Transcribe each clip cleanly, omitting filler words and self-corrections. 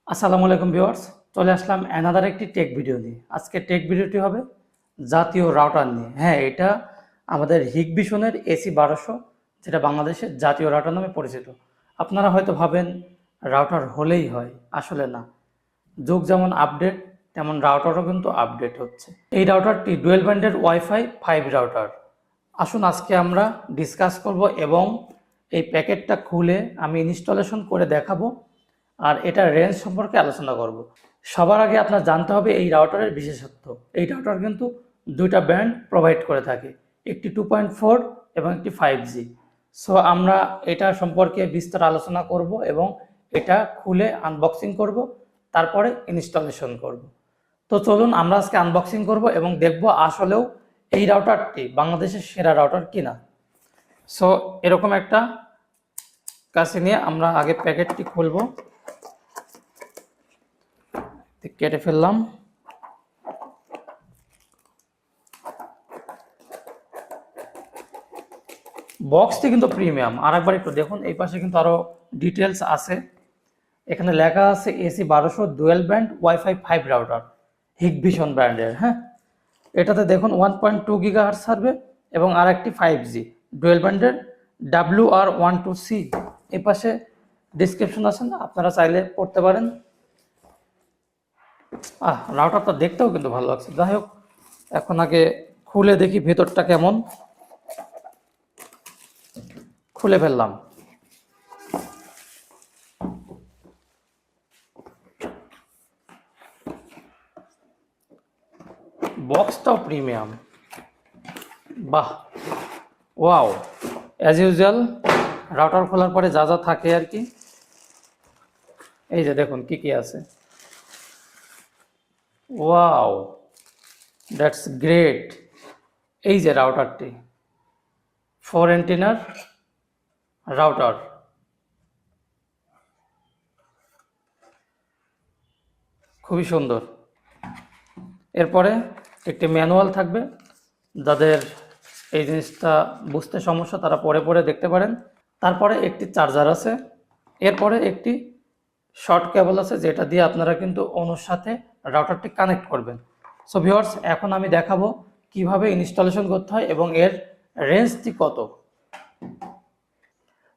আসসালামু আলাইকুম ভিউয়ার্স, চলে আসলাম অ্যানাদার একটি টেক ভিডিও নিয়ে। আজকে টেক ভিডিওটি হবে জাতীয় রাউটার নিয়ে। হ্যাঁ, এটা আমাদের হিগবিশনের AC 1200, যেটা বাংলাদেশের জাতীয় রাউটার নামে পরিচিত। আপনারা হয়তো ভাবেন রাউটার হলেই হয়, আসলে না। যুগ যেমন আপডেট, তেমন রাউটারও কিন্তু আপডেট হচ্ছে। এই রাউটারটি ডুয়েল ব্যান্ডের ওয়াইফাই 5 রাউটার। আসুন আজকে আমরা ডিসকাস করব এবং এই প্যাকেটটা খুলে আমি ইনস্টলেশন করে দেখাবো, আর এটার রেঞ্জ সম্পর্কে আলোচনা করব। সবার আগে আপনার জানতে হবে এই রাউটারের বিশেষত্ব। এই রাউটার কিন্তু দুইটা ব্যান্ড প্রোভাইড করে থাকে, একটি 2.4 এবং একটি 5G। সো আমরা এটা সম্পর্কে বিস্তার আলোচনা করব এবং এটা খুলে আনবক্সিং করব, তারপরে ইনস্টলেশন করব। তো চলুন আমরা আজকে আনবক্সিং করব এবং দেখব আসলেও এই রাউটারটি বাংলাদেশের সেরা রাউটার কিনা। সো এরকম একটা কাছে নিয়ে আমরা আগে প্যাকেটটি খুলব। কেটে ফেললাম। বক্সটি কিন্তু প্রিমিয়াম। আর একবার একটু দেখুন, এই পাশে কিন্তু আরো ডিটেলস আছে। এখানে লেখা আছে AC 1200 dual band wifi 5 router, Hikvision ব্র্যান্ডের। হ্যাঁ, এটাতে দেখুন 1.2 GHz সার্ভে এবং আর একটি 5G ডুয়েল ব্যান্ডের WR12C। এই পাশে ডিসক্রিপশন আছে, না আপনারা চাইলে পড়তে পারেন। রাউটারটা দেখতেও কিন্তু ভালো লাগছে। যাই হোক, এখন আগে খুলে দেখি ভেতরটা কেমন। খুলে ফেললাম। বক্সটাও প্রিমিয়াম। বাহ, ওয়াও। অ্যাজ ইউজুয়াল রাউটার খোলার পরে যা যা থাকে আর কি, এই যে দেখুন কি কি আছে। Wow, that's great. এই যে রাউটারটি 4 অ্যান্টেনার রাউটার, খুবই সুন্দর। এরপরে একটি ম্যানুয়াল থাকবে, যাদের এই জিনিসটা বুঝতে সমস্যা তারা পরে পরে দেখতে পারেন। তারপরে একটি চার্জার আছে। এরপরে একটি শর্ট কেবল আছে, যেটা দিয়ে আপনারা কিন্তু অনুর সাথে রাউটারটি কানেক্ট করবেন। সো ভিউয়ার্স, এখন আমি দেখাবো কিভাবে ইনস্টলেশন করতে হয় এবং এর রেঞ্জটি কত।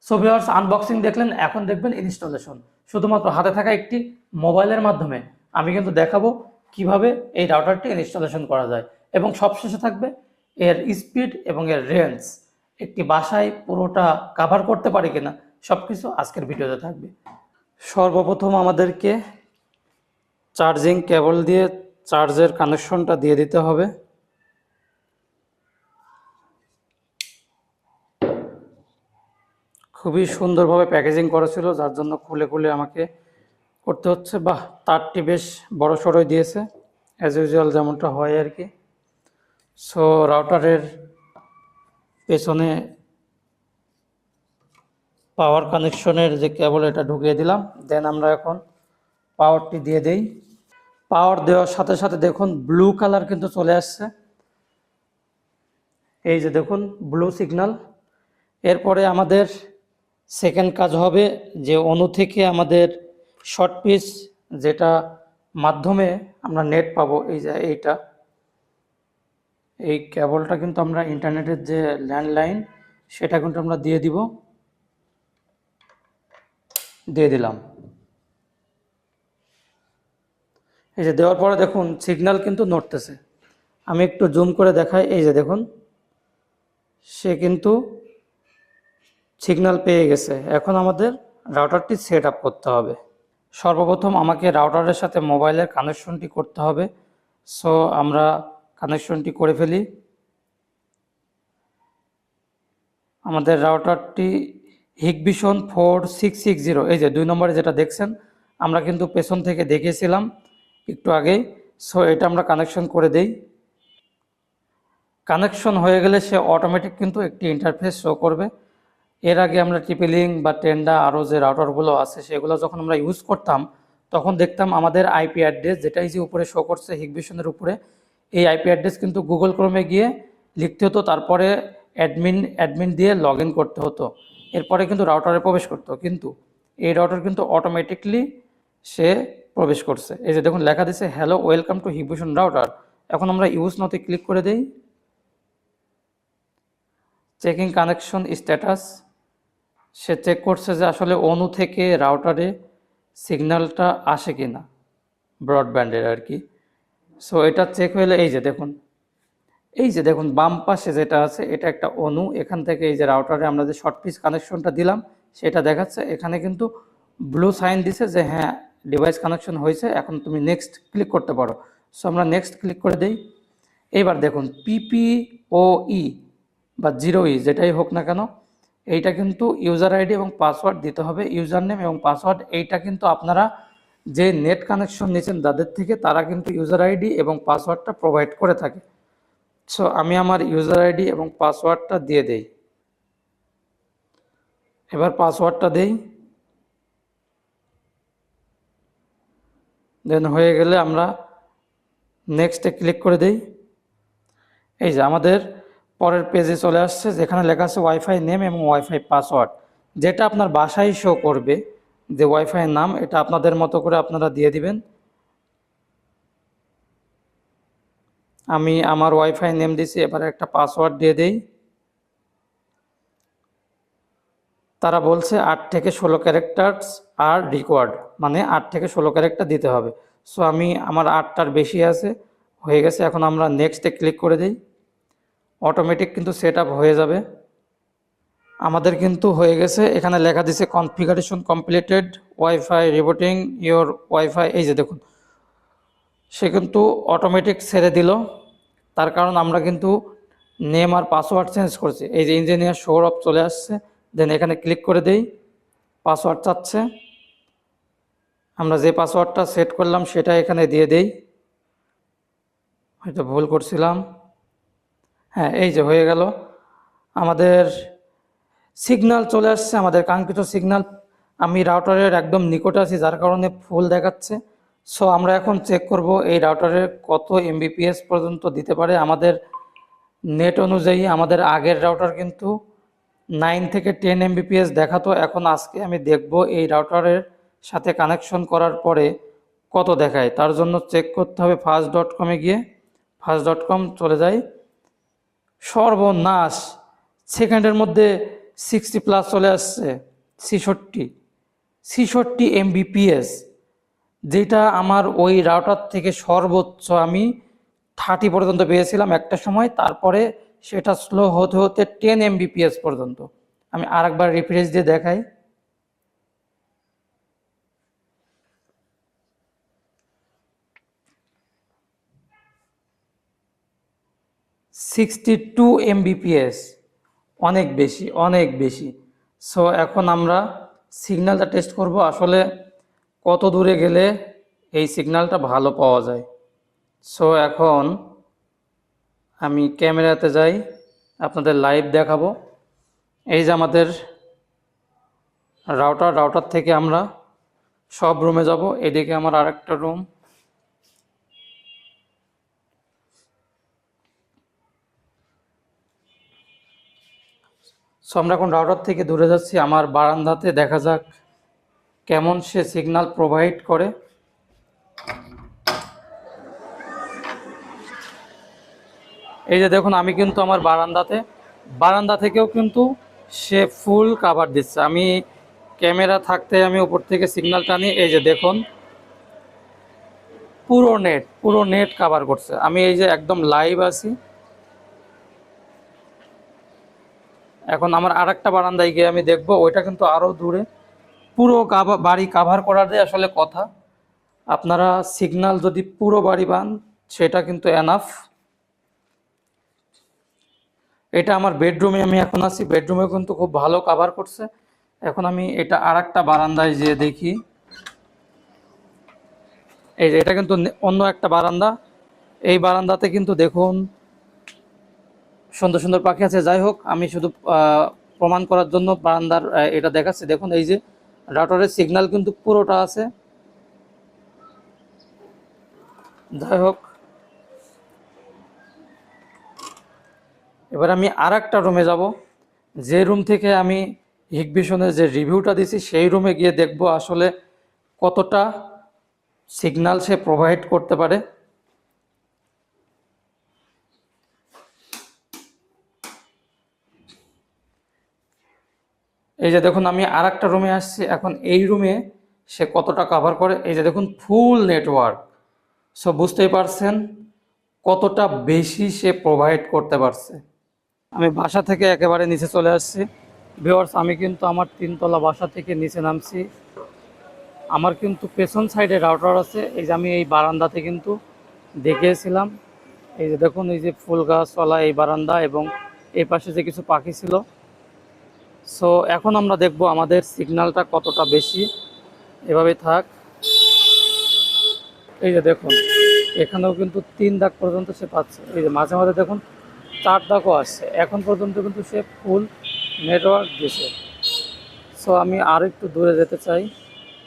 সো ভিউয়ার্স, আনবক্সিং দেখলেন, এখন দেখবেন ইনস্টলেশন। শুধুমাত্র হাতে থাকা একটি মোবাইলের মাধ্যমে আমি কিন্তু দেখাবো কিভাবে এই রাউটারটি ইনস্টলেশন করা যায়, এবং সবশেষে থাকবে এর স্পিড এবং এর রেঞ্জ। একটি বাসায় পুরোটা কভার করতে পারি কিনা, সব কিছু আজকের ভিডিওতে থাকবে। সর্বপ্রথম আমাদেরকে চার্জিং কেবল দিয়ে চার্জের কানেকশনটা দিয়ে দিতে হবে। খুবই সুন্দরভাবে প্যাকেজিং করা ছিল, যার জন্য খুলে খুলে আমাকে করতে হচ্ছে। বাহ, তারটি বেশ বড় সড়ই দিয়েছে, অ্যাজ ইউজুয়াল যেমনটা হয় আর কি। সো রাউটারের পেছনে পাওয়ার কানেকশনের যে কেবল, এটা ঢুকিয়ে দিলাম। দেন আমরা এখন পাওয়ারটি দিয়ে দেই। পাওয়ার দেওয়ার সাথে সাথে দেখুন ব্লু কালার কিন্তু চলে আসছে, এই যে দেখুন ব্লু সিগন্যাল। এরপরে আমাদের সেকেন্ড কাজ হবে যে অনু থেকে আমাদের শর্ট পিচ, যেটা মাধ্যমে আমরা নেট পাবো, এই যে এইটা, এই কেবলটা কিন্তু আমরা ইন্টারনেটের যে ল্যান্ডলাইন, সেটা কিন্তু আমরা দিয়ে দিলাম। এই যে দেওয়ার পরে দেখুন সিগন্যাল কিন্তু নড়তেছে। আমি একটু জুম করে দেখাই, এই যে দেখুন সে কিন্তু সিগন্যাল পেয়ে গেছে। এখন আমাদের রাউটারটি সেট আপ করতে হবে। সর্বপ্রথম আমাকে রাউটারের সাথে মোবাইলের কানেকশনটি করতে হবে। সো আমরা কানেকশনটি করে ফেলি। আমাদের রাউটারটি হিগভিশন 4660, এই যে 2 নম্বরে যেটা দেখছেন, আমরা কিন্তু পেছন থেকে দেখিয়েছিলাম একটু আগেই। সো এটা আমরা কানেকশন করে দেই। কানেকশন হয়ে গেলে সে অটোমেটিক কিন্তু একটি ইন্টারফেস শো করবে। এর আগে আমরা টিপি-লিঙ্ক বা টেন্ডা আরও যে রাউটারগুলো আছে, সেগুলো যখন আমরা ইউজ করতাম, তখন দেখতাম আমাদের আইপি অ্যাড্রেস, যেটাই যে উপরে শো করছে হিগভিশনের উপরে, এই আইপি অ্যাড্রেস কিন্তু গুগল ক্রোমে গিয়ে লিখতে হতো, তারপরে অ্যাডমিন দিয়ে লগ ইন করতে হতো, এরপরে কিন্তু রাউটারে প্রবেশ করতো। কিন্তু এই রাউটার কিন্তু অটোমেটিকলি সে প্রবেশ করছে। এই যে দেখুন লেখা দিছে hello welcome to Hikvision router. এখন আমরা ইউজ নাওতে ক্লিক করে দেই। চেকিং কানেকশন স্ট্যাটাস, সে চেক করছে যে আসলে অনু থেকে রাউটারে সিগন্যালটা আসে কিনা, ব্রডব্যান্ডের আর কি। সো এটা চেক হলে এই যে দেখুন বাম পাশে যেটা আছে এটা একটা অনু, এখান থেকে এই যে রাউটারে আমরা যে শর্ট পিচ কানেকশনটা দিলাম সেটা দেখাচ্ছে। এখানে কিন্তু ব্লু সাইন দিছে যে হ্যাঁ ডিভাইস কানেকশন হয়েছে, এখন তুমি নেক্সট ক্লিক করতে পারো। সো আমরা নেক্সট ক্লিক করে দেই। এইবার দেখুন PPOE বা 0E যেটাই হোক না কেন, এইটা কিন্তু ইউজার আইডি এবং পাসওয়ার্ড দিতে হবে। ইউজার নেম এবং পাসওয়ার্ড এইটা কিন্তু আপনারা যে নেট কানেকশন নিয়েছেন তাদের থেকে তারা কিন্তু ইউজার আইডি এবং পাসওয়ার্ডটা প্রোভাইড করে থাকে। সো আমি আমার ইউজার আইডি এবং পাসওয়ার্ডটা দিয়ে দেই। এবার পাসওয়ার্ডটা দেই, দেন হয়ে গেলে আমরা নেক্সটে ক্লিক করে দেই। এই যে আমাদের পরের পেজে চলে আসছে যেখানে লেখা আছে ওয়াইফাই নেম এবং ওয়াইফাই পাসওয়ার্ড, যেটা আপনার বাসায় শো করবে যে ওয়াইফাই নাম, এটা আপনাদের মতো করে আপনারা দিয়ে দিবেন। আমি আমার ওয়াইফাই নেম দিছি, এবার একটা পাসওয়ার্ড দিয়ে দেই। তারা বলছে 8 থেকে 16 ক্যারেক্টার্স আর রিকোয়ার্ড, মানে 8 থেকে 16 ক্যারেক্টার দিতে হবে। সো আমি আমার 8টার বেশি আছে, হয়ে গেছে। এখন আমরা নেক্সটে ক্লিক করে দিই। অটোমেটিক কিন্তু সেট আপ হয়ে যাবে। আমাদের কিন্তু হয়ে গেছে, এখানে লেখা দিছে configuration completed, wifi rebooting your wifi. এই যে দেখুন সে কিন্তু অটোমেটিক ছেড়ে দিল, তার কারণ আমরা কিন্তু নেম আর পাসওয়ার্ড চেঞ্জ করছি। এই যে ইঞ্জিনিয়ার সৌরভ চলে আসছে, দেন এখানে ক্লিক করে দেই। পাসওয়ার্ড চাচ্ছে, আমরা যে পাসওয়ার্ডটা সেট করলাম সেটা এখানে দিয়ে দেই। হয়তো ভুল করছিলাম। হ্যাঁ এই যে হয়ে গেল, আমাদের সিগন্যাল চলে আসছে, আমাদের কাঙ্ক্ষিত সিগন্যাল। আমি রাউটারের একদম নিকটে আছি যার কারণে ফুল দেখাচ্ছে। সো আমরা এখন চেক করব এই রাউটারের কত MBPS পর্যন্ত দিতে পারে। আমাদের নেট অনুযায়ী আমাদের আগের রাউটার কিন্তু 9 থেকে 10 MBPS দেখাতো। এখন আজকে আমি দেখব এই রাউটারের সাথে কানেকশন করার পরে কত দেখায়। তার জন্য চেক করতে হবে fast.com-এ গিয়ে। fast.com চলে যাই, সর্বনাশ সেকেন্ডের মধ্যে 60+ চলে আসছে, 66 MBPS, যেটা আমার ওই রাউটার থেকে সর্বোচ্চ আমি 30 পর্যন্ত পেয়েছিলাম একটা সময়। তারপরে সেটা স্লো হতে হতে 10 MBPS পর্যন্ত। আমি আরেকবার রিফ্রেশ দিয়ে দেখাই। টু MBPS, অনেক বেশি অনেক বেশি। সো এখন আমরা সিগন্যালটা টেস্ট করব আসলে কত দূরে গেলে এই সিগন্যালটা ভালো পাওয়া যায়। সো এখন আমি ক্যামেরাতে যাই, আপনাদের লাইভ দেখাবো। এই যে আমাদের রাউটার থেকে আমরা সব রুমে যাব। এদিকে আমার আরেকটা রুম, সো আমরা এখন রাউটার থেকে দূরে যাচ্ছি। আমার বারান্দাতে দেখা যাক কেমন সে সিগন্যাল প্রোভাইড করে। এই যে দেখুন আমি কিন্তু আমার বারান্দা থেকেও কিন্তু সে ফুল কাভার দিচ্ছে। আমি ক্যামেরা থাকতে আমি উপর থেকে সিগন্যাল টানি, এই যে দেখুন পুরো নেট কাভার করছে। আমি এই যে একদম লাইভ আছি। এখন আমার আরেকটা বারান্দায় গিয়ে আমি দেখব, ওইটা কিন্তু আরও দূরে। পুরো বাড়ি কাভার করার আসলে কথা। আপনারা সিগন্যাল যদি পুরো বাড়ি পান সেটা কিন্তু এনাফ। এটা আমার বেডরুমে আমি এখন আছি, বেডরুমে কিন্তু খুব ভালো কাভার করছে। এখন আমি এটা আরেকটা বারান্দায় যেয়ে দেখি। এই যে এটা কিন্তু অন্য একটা বারান্দা, এই বারান্দাতে কিন্তু দেখুন সুন্দর সুন্দর পাখি আছে। যাই হোক আমি শুধু প্রমাণ করার জন্য বারান্দার এটা দেখাচ্ছি। দেখুন এই যে রাউটারের সিগন্যাল কিন্তু পুরোটা আছে। যাই হোক এবার আমি আরেকটা রুমে যাব, যে রুম থেকে আমি হিগভিশনের যে রিভিউটা দিছি সেই রুমে গিয়ে দেখব আসলে কতটা সিগন্যাল সে প্রোভাইড করতে পারে। এই যে দেখুন আমি আর একটা রুমে আসছি, এখন এই রুমে সে কতটা কভার করে। এই যে দেখুন ফুল নেটওয়ার্ক। সো বুঝতেই পারছেন কতটা বেশি সে প্রোভাইড করতে পারছে। আমি বাসা থেকে একেবারে নিচে চলে আসছি ভিউয়ার্স। আমি কিন্তু আমার 3তলা বাসা থেকে নিচে নামছি। আমার কিন্তু পেছন সাইডে রাউটার আছে। এই যে আমি এই বারান্দাতে কিন্তু দেখিয়েছিলাম। এই যে দেখুন এই যে ফুল গাছওয়ালা এই বারান্দা এবং এই পাশে যে কিছু পাখি ছিল। সো এখন আমরা দেখব আমাদের সিগন্যালটা কতটা বেশি। এভাবেই থাক। এই যে দেখুন এখানেও কিন্তু 3 দাগ পর্যন্ত সে পাচ্ছে। এই যে মাঝে মাঝে দেখুন 4 দাগও আসছে। এখন পর্যন্ত কিন্তু সে ফুল নেটওয়ার্ক দিছে। সো আমি আর একটু দূরে যেতে চাই,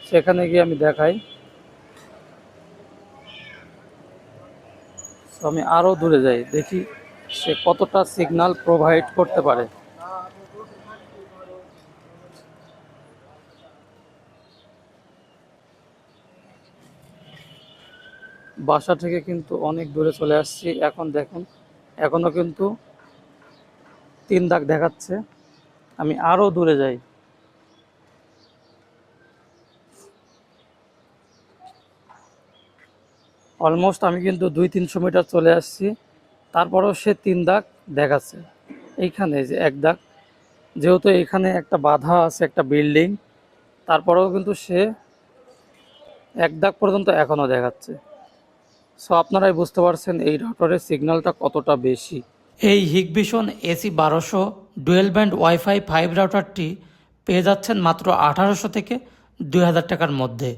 সেখানে গিয়ে আমি দেখাই। সো আমি আরও দূরে যাই, দেখি সে কতটা সিগন্যাল প্রোভাইড করতে পারে। বাসা থেকে কিন্তু অনেক দূরে চলে আসছি। এখন দেখুন এখনও কিন্তু 3 দাগ দেখাচ্ছে। আমি আরও দূরে যাই। অলমোস্ট আমি কিন্তু 200-300 মিটার চলে আসছি, তারপরেও সে 3 দাগ দেখাচ্ছে। এইখানে যে 1 দাগ, যেহেতু এখানে একটা বাধা আছে, একটা বিল্ডিং, তারপরেও কিন্তু সে 1 দাগ পর্যন্ত এখনও দেখাচ্ছে। সো আপনারাই বুঝতে পারছেন এই রাউটারের সিগন্যালটা কতটা বেশি। এই Hikvision AC 1200 dual band wifi 5 রাউটারটি পেয়ে যাচ্ছেন মাত্র 1800 থেকে 2000 টাকার মধ্যে।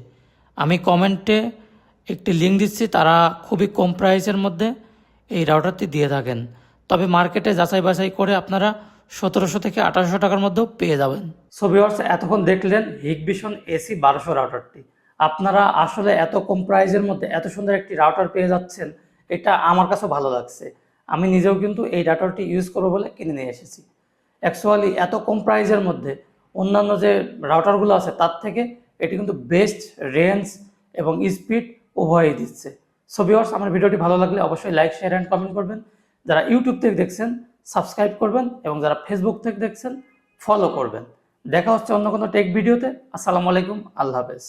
আমি কমেন্টে একটি লিঙ্ক দিচ্ছি, তারা খুবই কম প্রাইসের মধ্যে এই রাউটারটি দিয়ে থাকেন। তবে মার্কেটে যাচাই বাছাই করে আপনারা 1700 থেকে 1800 টাকার মধ্যেও পেয়ে যাবেন। সো ভিউয়ার্স, এতক্ষণ দেখলেন হিগভিশন এসি 1200 রাউটারটি। আপনারা আসলে এত কম প্রাইসের মধ্যে এত সুন্দর একটি রাউটার পেয়ে যাচ্ছেন, এটা আমার কাছেও ভালো লাগছে। আমি নিজেও কিন্তু এই রাউটারটি ইউজ করবো বলে কিনে নিয়ে এসেছি। অ্যাকচুয়ালি এত কম প্রাইসের মধ্যে অন্যান্য যে রাউটারগুলো আছে তার থেকে এটি কিন্তু বেস্ট রেঞ্জ এবং স্পিড উভয়ই দিচ্ছে। সো ভিউয়ার্স, আমার ভিডিওটি ভালো লাগলে অবশ্যই লাইক, শেয়ার অ্যান্ড কমেন্ট করবেন। যারা ইউটিউব থেকে দেখছেন সাবস্ক্রাইব করবেন এবং যারা ফেসবুক থেকে দেখছেন ফলো করবেন। দেখা হচ্ছে অন্য কোনো টেক ভিডিওতে। আসসালামু আলাইকুম, আল্লাহ হাফেজ।